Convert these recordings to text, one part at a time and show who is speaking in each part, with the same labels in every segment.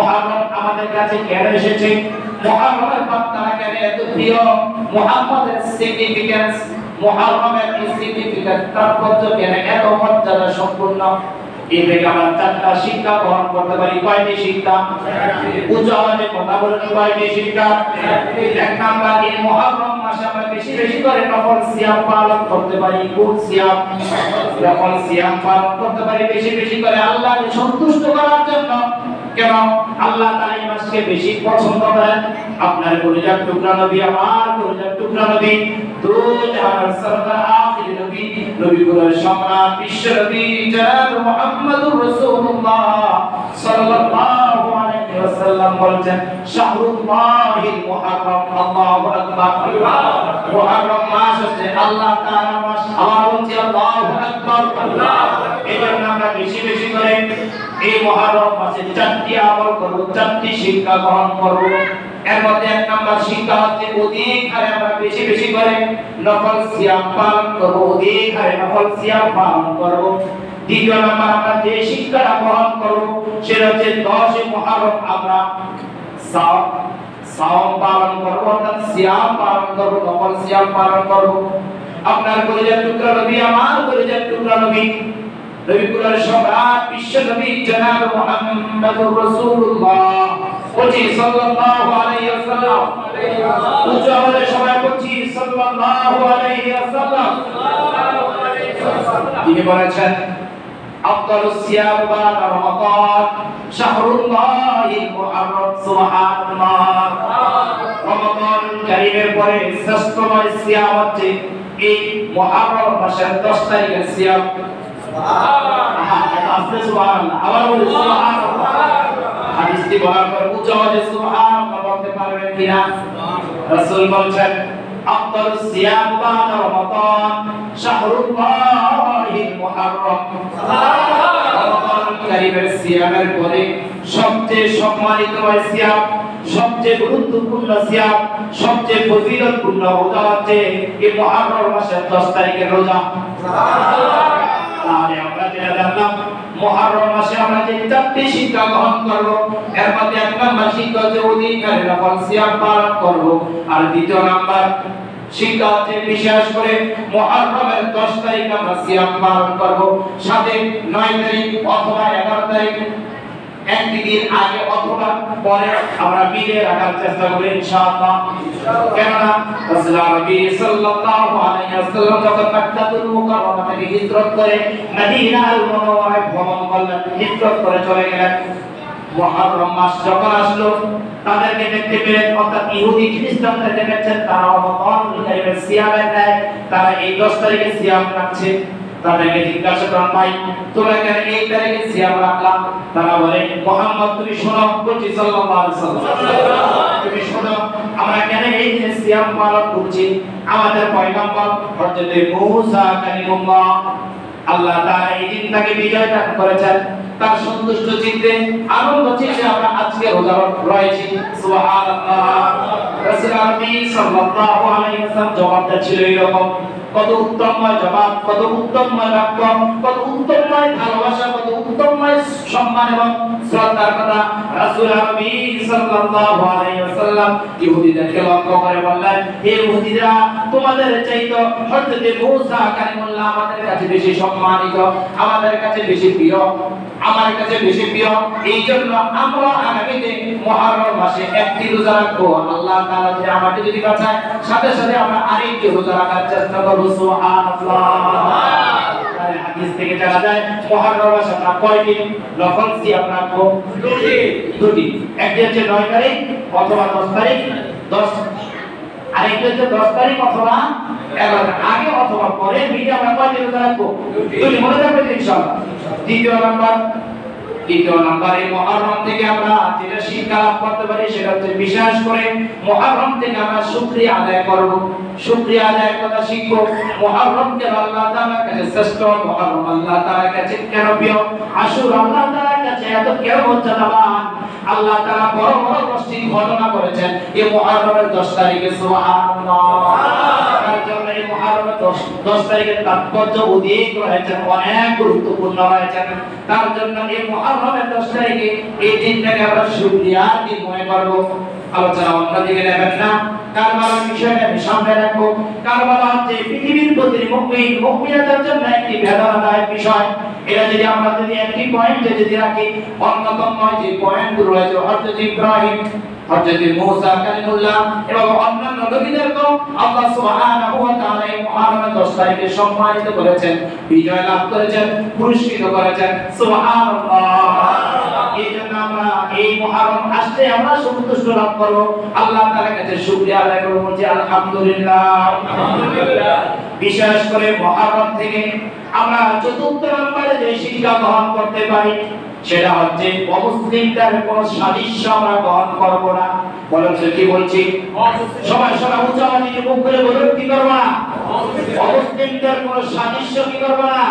Speaker 1: মুহাররম আমাদের কাছে কেন এসেছে? মুহাররমের বার্তাটা কেন এত প্রিয়? মুহাম্মাদের সিগনিফিকেন্স, মুহাররমের সিগনিফিকেন্স তাৎপর্য কেন এত মর্যাদা সম্পূর্ণ? এই থেকে আমরা চারটা শিক্ষা গ্রহণ করতে পারি। কয়টি শিক্ষা? উচ্চ আওয়াজে কথা বলুন। কয়টি শিক্ষা? এক নাম্বার, এই মুহাররম মাসে আমরা বেশি বেশি করে নফল সিয়াম পালন করতে পারি। কোন সিয়াম? নফল সিয়াম পালন করতে পারি বেশি বেশি করে আল্লাহকে সন্তুষ্ট করার জন্য। কেন? আল্লাহ তাআলা এই মাসকে বেশি পছন্দ করেন। আপনার কলিজার টুকরা নবী, আমার কলিজার টুকরা নবী, দো জাহানের সরদার আখির নবী, নবীগুলোর সম্রাট বিশ্ব নবী জনাব মুহাম্মদুর রাসূলুল্লাহ সাল্লাল্লাহু আলাইহি ওয়াসাল্লাম বলেন, শাহরুল্লাহিল মুহাররম। আল্লাহু আকবার। মুহাররম মাস হচ্ছে আল্লাহ তাআলার মাস। আবার বলছি আল্লাহু আকবার। এজন্য আমরা বেশি বেশি করে এই মুহাররম মাসে চারটি আমল করব, চারটি শিক্ষা গ্রহণ করব। এর মধ্যে এক নাম্বার শিক্ষা হচ্ছে অধিক হারে আমরা বেশি বেশি করে নফল সিয়াম পালন করব, অধিক হারে নফল সিয়াম পালন করব। দ্বিতীয় নাম্বার আমরা যে শিক্ষাটা গ্রহণ করব সেটা হচ্ছে 10 মুহররম আমরা সাওম পালন করব, অর্থাৎ সিয়াম পালন করব, নফল সিয়াম পালন করব। আপনার কলিজার টুকরা নবী, আমার কলিজার টুকরা নবী, নবীগুলোর সম্রাট বিশ্ব নবী জনাব মুহাম্মদুর রাসূলুল্লাহ সাল্লাল্লাহু আলাইহি ওয়াসাল্লাম, উচ্চ আওয়াজে সবাই বলছি সাল্লাল্লাহু আলাইহি ওয়াসাল্লাম। তিনি বলেছেন, আফদালুস সিয়াম বা'দা রমাদান শাহরুল্লাহিল মুহাররম। সুবহানাল্লাহ। রমাদান কারীমের পরে শ্রেষ্ঠতম সিয়াম হচ্ছে এই মুহররম মাসের 10 তারিখের সিয়াম। হাদিসটি বলার পর উচ্চ আওয়াজে সুবহানাল্লাহ বলতে পারবেন কিনা? রাসূল বলেছেন, আফদালুস সিয়াম বা'দা রমাদান শাহরুল্লাহিল মুহাররম। রমাদান কারীমের সিয়ামের পরে সবচেয়ে সম্মানিত সিয়াম, সবচেয়ে গুরুত্বপূর্ণ সিয়াম, সবচেয়ে ফজিলতপূর্ণ রোজা হচ্ছে এই মুহররম মাসের 10 তারিখের রোজা। তাহলে আমরা যেটা জানলাম, মুহররম মাসে আমরা যে চারটি শিক্ষা গ্রহণ করব, এর মধ্যে এক নাম্বার শিক্ষা হচ্ছে অধিক হারে নফল সিয়াম পালন করব। আর দ্বিতীয় নাম্বার শিক্ষা হচ্ছে বিশেষ করে মুহররমের 10 তারিখ আমরা সিয়াম পালন করব, সাথে 9 তারিখ অথবা 11 তারিখ একদিন আগে অথবা পরে আমরা বিয়ে রাখার চেষ্টা করব ইনশাআল্লাহ। কেননা রাসূলুল্লাহ সাল্লাল্লাহু আলাইহি ওয়াসাল্লাম যখন মক্কাতুল মুকাররমা থেকে হিজরত করে মদিনাতুল মুনাওয়ারায় ভ্রমণ করলেন, হিজরত করে চলে গেলেন। মুহররম মাস যখন আসলো, তাদেরকে দেখতে পেলেন, অর্থাৎ ইহুদি খ্রিস্টানদেরকে দেখছেন তারা রমাদানুল কারীমের সিয়ামের নেয়, তারা এই 10 তারিখে সিয়াম রাখছে। তাদেরকে জিজ্ঞাসা করেন, ভাই তোমরা কেন এই তারিখে সিয়াম রাখলাম? তারা বলে, মুহাম্মদ তুমি শোনো, বলছি সাল্লাল্লাহু আলাইহি ওয়াসাল্লাম, তুমি শোনো আমরা কেন এই দিনে সিয়াম পালন করছি। আমাদের পয়গম্বর হযরত মূসা কালিমুল্লাহ, আল্লাহ তাআলা এই দিনটাকে বিজয় দান করেছেন। তার সন্তুষ্ট চিত্তে, আনন্দ চিত্তে আমরা আজকে রোজা রয়েছি। সুবহানাল্লাহ। রাসূলুল্লাহ সাল্লাল্লাহু আলাইহি ওয়াসাল্লাম জবাবটা ছিল এরকম। কত উত্তমময় জবাব, কত উত্তমময় বাক্য, কত উত্তমময় ভালোবাসা, কত উত্তমময় সম্মান এবং শ্রদ্ধার কথা। রাসূলুল্লাহ সাল্লাল্লাহু আলাইহি ওয়াসাল্লাম ইহুদিদেরকে লক্ষ্য করে বললেন, হে ইহুদিরা, তোমাদের চাইতে হযরত মূসা কালিমুল্লাহ আমাদের কাছে বেশি সম্মানিত, আমাদের কাছে বেশি প্রিয়, আমার কাছে বেশি প্রিয়। এই জন্য আমরা আগামীতে মুহররম মাসে একটি রোজা রাখবো। আল্লাহ তাআলা যে আমাকে যদি বাঁচায়, সাথে সাথে আমরা আরেকটি রোজা রাখার চেষ্টা করব। সুবহানাল্লাহ। হাদিস থেকে জানা যায় মুহররম মাসে আমরা কয়টি নফল সিয়াম রাখবো? দুটি। একটি হচ্ছে 9 তারিখ অথবা 10 তারিখ, 10 আরেকটি হচ্ছে 10 তারিখ অথবা 11 আগে অথবা পরে, মিলে আমরা কয়টি রোজা রাখবো? দুটি। মনে রাখবেন ইনশাআল্লাহ। দ্বিতীয় নাম্বার এই মুহররম থেকে আমরা যেটা শিক্ষা লাভ করতে পারি সেটা হচ্ছে বিশেষ করে মুহররম থেকে আমরা শুকরিয়া আদায় করব, শুকরিয়া আদায়ের কথা শিখব। মুহররমকে আল্লাহ তাআলার কাছে শ্রেষ্ঠ, মুহররম আল্লাহ তাআলার কাছে কেন প্রিয়, আশুরা আল্লাহ তাআলার কাছে এত কেন মর্যাদাবান। আল্লাহ তাআলা বড় বড় কষ্টের ঘটনা করেছেন এই মুহররমের 10 তারিখে। সুবহানাল্লাহ। তার জন্য এই মুহররমের 10 তারিখের তাৎপর্য অধিক রয়েছে, অনেক গুরুত্বপূর্ণ রয়েছে। তার জন্য এই মুহররমের 10 তারিখে এই দিনটাকে আমরা শুকরিয়ার দিন মনে করব। আলোচনা অন্যদিকে নেবেন না। কারবালার বিষয়টা আমি সামনে রাখবো। কারবালা হচ্ছে পৃথিবীর প্রতিটি মুমিন মুমিনাতের জন্য একটি বেদনাদায়ক বিষয়। এটা যদি আমরা একটি পয়েন্টে যদি রাখি, অন্যতম যে পয়েন্টগুলো রয়েছে হযরত ইব্রাহিম, হযরত মুসা কালিমুল্লাহ এবং অন্যান্য নবীদেরকেও আল্লাহ সুবহানাহু ওয়া তাআলা এই মুহররমের 10 তারিখে সম্মানিত করেছেন, বিজয় লাভ করেছেন, পুরস্কৃত করেছেন। সুবহানাল্লাহ। এই জন্য আমরা এই মুহররম আসলে আমরা সন্তুষ্ট লাভ করব, আল্লাহ তাআলার কাছে শুকরিয়া আদায় করব, বলছি আলহামদুলিল্লাহ। বিশেষ করে মুহররম থেকে আমরা চতুর্থ নম্বরে যে শিক্ষা গ্রহণ করতে পারি সেটা হচ্ছে অমুসলিমদের কোন সাদৃশ্য আমরা গ্রহণ করব না। বলেন কি বলছি? সবাই সবাই উচ্চ আওয়াজে মুখ করে বলুন, কি করব না? অমুসলিমদের কোন সাদৃশ্য কি করব না।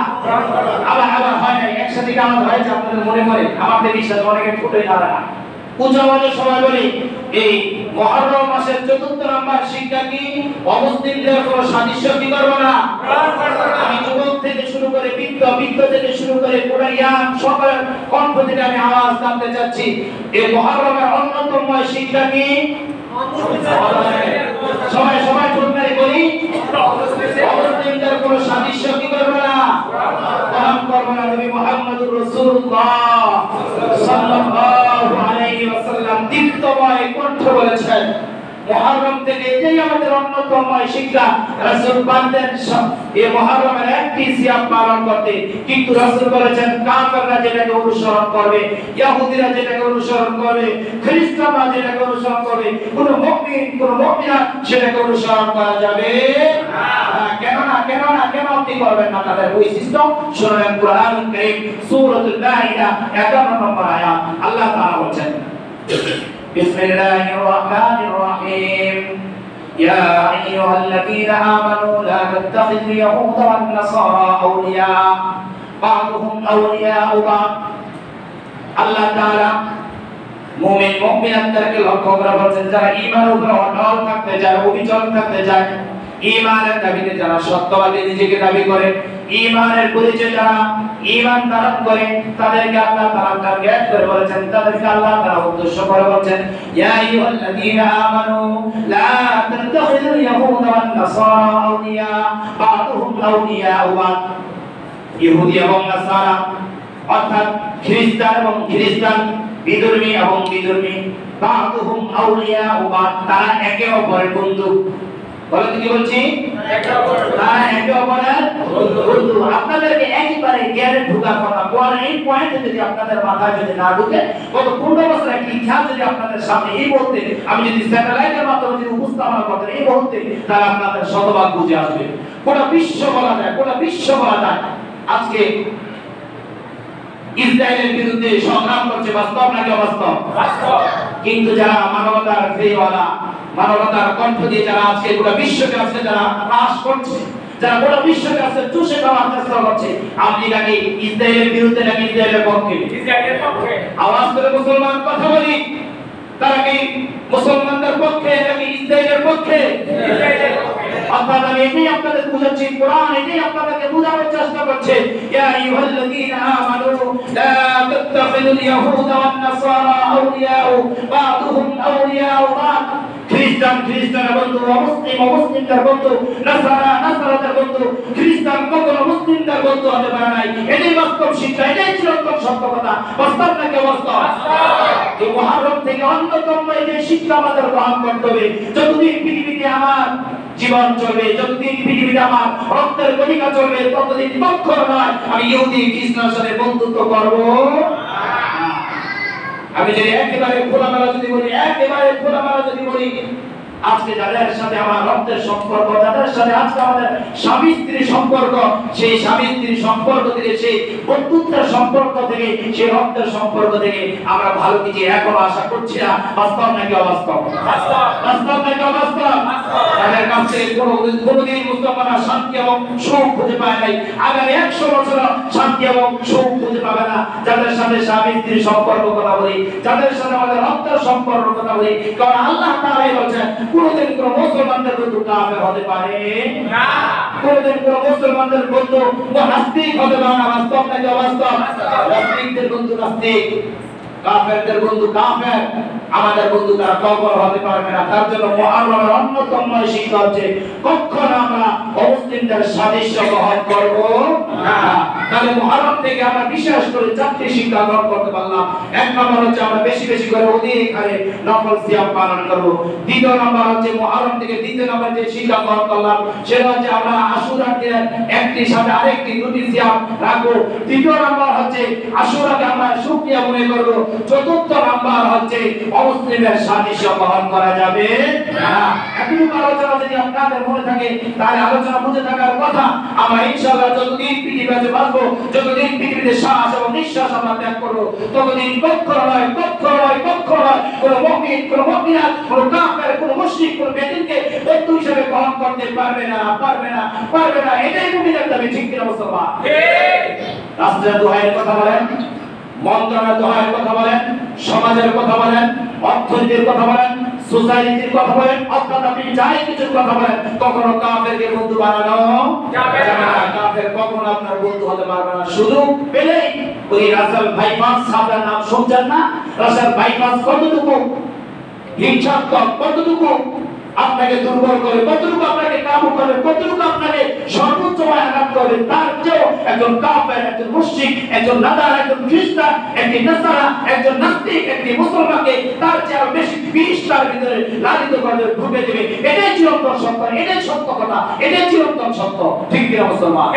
Speaker 1: আবার হয় না, একসাথে কাজ হয়েছে আপনাদের মনে মনে, আমাদের বিশ্বাস অনেকে ফুটে দাঁড়ায় না। উচ্চ আওয়াজে সবাই বলি, এই মুহররম মাসের চতুর্থ নম্বর শিক্ষা কি? অমুসলিমদের কোন সাদৃশ্য কি করব না। আমি যুবক থেকে শুরু করে বৃদ্ধ থেকে শুরু করে কোরআন সকল কণ্ঠ থেকে আমি আওয়াজ জানতে চাচ্ছি, এই মুহররমের অন্যতম শিক্ষা কি? সবাই সবাই ঠোঁটনারি বলি, অমুসলিমদের কোন সাদৃশ্য কি করব না, গ্রহণ করব না। নবী মুহাম্মদুর রাসূলুল্লাহ সাল্লাল্লাহু আলাইহি ওয়াসাল্লাম দীপ্তময় কণ্ঠ বলেছেন, মুহররম থেকে এটাই আমাদের অন্যতম শিক্ষা। রাসূল বান্দেন এই মুহররমের একটি সিয়াম পালন করতে, কিন্তু রাসূল বলেছেন কাফেররা যেটাকে অনুসরণ করবে, ইহুদিরা যেটাকে অনুসরণ করবে, খ্রিস্টানরা যেটাকে অনুসরণ করবে, কোন মুমিন কোন মুমিনা সেটাকে অনুসরণ করা যাবে না। কেন না কেন না কেন আপনি করবেন না? তাদের বৈশিষ্ট্য শুনুন, কুরআনুল কারীম সূরাতুল মাইদা 11 নম্বর আয়াত আল্লাহ তাআলা বলেন, بسم الله الرحمن الرحيم يا أيها الذين آمنوا لا تتخذوا اليهود والنصارى أولياء بعضهم أولياء بعض। আল্লাহ তাআলা মুমিন মুমিনাতদেরকে লক্ষ্য করে বলেন, যারা ঈমানের উপর অটল থাকতে চায়, অবিচল থাকতে চায়, ঈমানের দাবিতে যারা সত্যবাদী নিজেকে দাবি করে, ঈমানের পরিচয় যারা ঈমান ধারণ করে, তাদেরকে আল্লাহ তাআলা টার্গেট করে বলেছেন, তাদেরকে আল্লাহ তাআলা উদ্দেশ্য করে বলেন, ইয়া আইয়ুহাল্লাযীনা আমানু লা তাত্তাখিযুল ইয়াহুদা ওয়ান নাসারা আউলিয়া বা'দুহুম আউলিয়াউ বা'দ। ইহুদি এবং নাসারা অর্থাৎ খ্রিস্টান এবং খ্রিস্টান, বিধর্মী এবং বিধর্মী, বা'দুহুম আউলিয়াউ বা'দ, তারা একে অপরের বন্ধু। বলেন কি বলছি? তারা একে অপরের বন্ধু। আপনাদেরকে একেবারে জ্ঞানে ঢোকার কথা কোরআন এই পয়েন্টে যদি আপনাদের মাথায় যদি না ঢুকে, গত 15 বছর একটি ইতিহাস যদি আপনাদের সামনে এই মুহূর্তে আমি যদি স্যাটেলাইটের মাধ্যমে যদি উপস্থাপনা করতে এই মুহূর্তে, তাহলে আপনাদের শতভাগ বুঝে আসবে। গোটা বিশ্ব বলা যায়, গোটা বিশ্ব বলা যায় আজকে ইসরায়েলের বিরুদ্ধে সংগ্রাম করছে। বাস্তব নাকি অবাস্তব? বাস্তব। কিন্তু যারা মানবতার ফেরিওয়ালা, মানবতার কণ্ঠ দিয়ে যারা আজকে গোটা বিশ্বকে আজকে যারা হ্রাস করছে, যারা গোটা বিশ্বকে আজকে চুষে খাওয়ার চেষ্টা করছে, আমেরিকা কি ইসরায়েলের বিরুদ্ধে নাকি ইসরায়েলের পক্ষে? ইসরায়েলের পক্ষে। আওয়াজ করে মুসলমান কথা বলি, তারা কি মুসলমানদের পক্ষে নাকি ইসরায়েলের পক্ষে? ইসরায়েলের পক্ষে। অর্থাৎ আমি এটাই আপনাদের বুঝাচ্ছি, কোরআন এটাই আপনাদেরকে বোঝানোর চেষ্টা করছে, ইয়া আইয়ুহাল্লাযীনা আমানু লা তাত্তাখিযুল ইয়াহুদা ওয়ান নাসারা আউলিয়াউ বা'দুহুম আউলিয়াউ বা'দ। খ্রিস্টান খ্রিস্টানের বন্ধু, অমুসলিম অমুসলিমদের বন্ধু, নাসারা নাসারাদের বন্ধু, খ্রিস্টান কখনো মুসলিমদের বন্ধু হতে পারে নাই। এটাই বাস্তব শিক্ষা, এটাই চিরন্তন সত্য কথা। বাস্তব নাকি অবাস্তব? এই মুহররম থেকে অন্যতম এই শিক্ষা আমাদের গ্রহণ করতে হবে। যতদিন পৃথিবীতে আমার জীবন চলবে, যতদিন পৃথিবীতে আমার রক্তের কণিকা চলবে, ততদিন পক্ষর নয় আমি ইহুদি খ্রিস্টানের সাথে বন্ধুত্ব করব। আমি যদি একেবারে খোলামেলা যদি বলি, একেবারে খোলামেলা যদি বলি, আজকে যাদের সাথে আমার রক্তের সম্পর্ক, যাদের সাথে আজকে আমাদের স্বামী স্ত্রীর সম্পর্ক, সেই স্বামী স্ত্রীর সম্পর্ক থেকে, সেই বন্ধুত্বের সম্পর্ক থেকে, সেই রক্তের সম্পর্ক থেকে আমরা ভালো কিছু এখনো আশা করছি না। বাস্তব নাকি অবাস্তব? বাস্তব নাকি অবাস্তব? তাদের কাছ থেকে কোনোদিন মুসলমানরা শান্তি এবং সুখ খুঁজে পায় নাই, আগামী 100 বছর শান্তি এবং সুখ খুঁজে পাবে না। যাদের সাথে স্বামী স্ত্রীর সম্পর্ক কথা বলি, যাদের সাথে আমাদের রক্তের সম্পর্ক কথা বলি, কারণ আল্লাহ তাআলা বলেছেন কোনদিন কোন মুসলমানদের বন্ধু কাফের হতে পারে না, কোনদিন কোন মুসলমানদের বন্ধু নাস্তিক হতে পারে না। বাস্তব নাকি অবাস্তব? নাস্তিকদের বন্ধু নাস্তিক, কাফেরদের বন্ধু কাফের, আমাদের বন্ধু তারা কখনো হতে পারবে না। তার জন্য মুহররমের অন্যতম শিক্ষা হচ্ছে কখনো আমরা অমুসলিমদের সাদৃশ্য গ্রহণ করব না। তাহলে মুহররম থেকে আমরা বিশেষ করে চারটি শিক্ষা গ্রহণ করতে পারলাম। এক নম্বর হচ্ছে আমরা বেশি বেশি করে অধিক হারে নফল সিয়াম পালন করব। দ্বিতীয় নম্বর হচ্ছে মুহররম থেকে দ্বিতীয় নম্বর যে শিক্ষা গ্রহণ করলাম সেটা হচ্ছে আমরা আশুরার দিনের একটি সাথে আরেকটি দুটি সিয়াম রাখবো। তৃতীয় নম্বর হচ্ছে আশুরাকে আমরা শুকরিয়া মনে করব। চতুর্থ নাম্বার হচ্ছে অমুসলিমের সাদৃশ্য গ্রহণ করা যাবে না। এতটুকু আলোচনা যদি আপনাদের মনে থাকে তাহলে আলোচনা বুঝে থাকার কথা। আমরা ইনশাআল্লাহ যতদিন পৃথিবীতে বাঁচবো, যতদিন পৃথিবীতে শ্বাস এবং নিঃশ্বাস আমরা ত্যাগ করবো, ততদিন কখনো নয় কোনো মুমিন, কোনো মুমিনাত, কোনো কাফের, কোনো মুশরিক, কোনো বেদিনকে বন্ধু হিসেবে গ্রহণ করতে পারবে না। এটাই মুমিনের দাবি, ঠিক কিনা মুসলমান? রাষ্ট্রের দোহাইয়ের কথা বলেন, মন্ত্রণালয়ের দোহাইয়ের কথা বলেন, সমাজের কথা বলেন, অর্থনীতির কথা বলেন, সোসাইটির কথা বলেন, অর্থাৎ আপনি যাই কিছুর কথা বলেন, কখনো কাফেরকে বন্ধু বানানো যাবে না। কাফের কখনো আপনার বন্ধু হতে পারবে না। শুধু পেলেই ওই রাসেল বাইপাস সাহেবের নাম শুনছেন না? রাসেল বাইপাস কতটুকু হিংসাত্মক, কতটুকু আপনাকে দুর্বল করে, কতটুকু আপনাকে কাবু করে, কতটুকু আপনাকে সর্বোচ্চ আঘাত করে, তার চেয়েও একজন কাফের, একজন মুশরিক, একজন নাদার, একজন খ্রিস্টান, একটি নাসারা, একজন নাস্তিক, একটি মুসলমানকে তার চেয়ে বেশি বিষ তার ভিতরে লালিত করে ঢুকে দেবে। এটাই চিরন্তন সত্য, এটাই সত্য কথা, এটাই চিরন্তন সত্য, ঠিক কিনা মুসলমান?